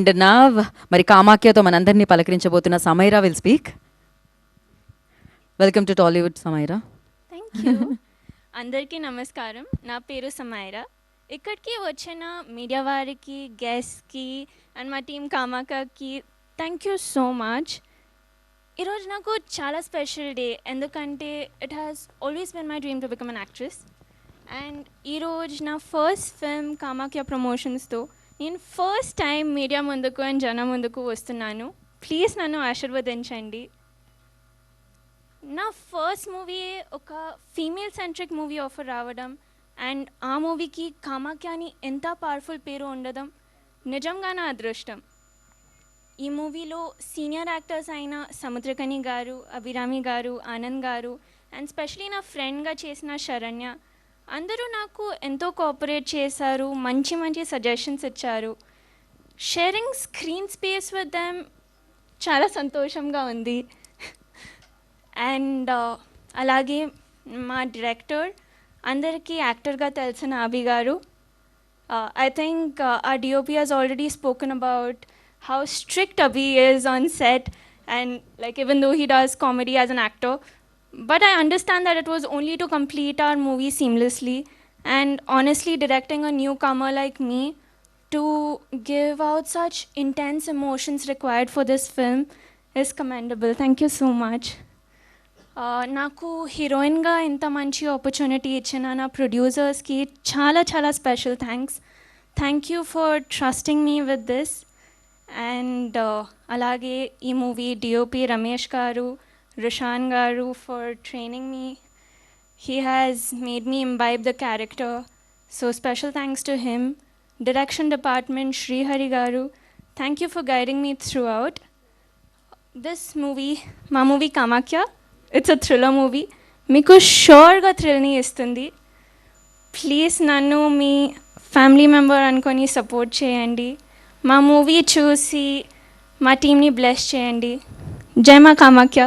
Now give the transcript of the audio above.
And నా మరి కామాఖ్యతో మనందరినీ పలకరించబోతున్న Samaira will speak. Welcome to Tollywood Samaira. Thank you. అందరికీ నమస్కారం. నా పేరు సమైరా. ఇక్కడికి వచ్చిన మీడియా వారికి, గెస్ట్కి అండ్ మా టీం కామాఖ్యకి థ్యాంక్ యూ సో మచ్. ఈరోజు నాకు చాలా స్పెషల్ డే, ఎందుకంటే it has always been my dream to become an actress. And ఈరోజు నా ఫస్ట్ ఫిల్మ్ కామాఖ్య ప్రమోషన్స్తో నేను ఫస్ట్ టైం మీడియా ముందుకు అండ్ జనం ముందుకు వస్తున్నాను. ప్లీజ్ నన్ను ఆశీర్వదించండి. నా ఫస్ట్ మూవీ ఒక ఫీమేల్ సెంట్రిక్ మూవీ ఆఫర్ రావడం అండ్ ఆ మూవీకి కామాఖ్య అని ఎంత పవర్ఫుల్ పేరు ఉండడం నిజంగా నా అదృష్టం. ఈ మూవీలో సీనియర్ యాక్టర్స్ అయిన సముద్రకని గారు, అభిరామి గారు, ఆనంద్ గారు అండ్ స్పెషలీ నా ఫ్రెండ్గా చేసిన శరణ్య అందరూ నాకు ఎంతో కోఆపరేట్ చేశారు, మంచి మంచి సజెషన్స్ ఇచ్చారు. Sharing screen space with them చాలా సంతోషంగా ఉంది. అండ్ అలాగే మా డైరెక్టర్ అందరికీ యాక్టర్గా తెలిసిన అభి గారు. ఐ థింక్ ఆ DOP has already spoken about how strict Abhi is on set and like even though he does comedy as an actor. But I understand that it was only to complete our movie seamlessly, and honestly directing a newcomer like me to give out such intense emotions required for this film is commendable. Thank you so much. నాకు హీరోయిన్గా ఇంత మంచి opportunity ఇచ్చిన నా ప్రొడ్యూసర్స్కి చాలా చాలా special thanks. Thank you for trusting me with this. And అలాగే ఈ మూవీ డిఓపి రమేష్ గారు, Rishan Garu for training me. He has made me imbibe the character, so special thanks to him. Direction department Shri Hari Garu, thank you for guiding me throughout. This movie, my movie Kamakhya, it's a thriller movie. Meeku sure ga thrill ni istundi. Please nannu me family member అనుకొని support చేయండి. మా movie చూసి మా టీమ్ని bless చేయండి. జై మా కామాఖ్య.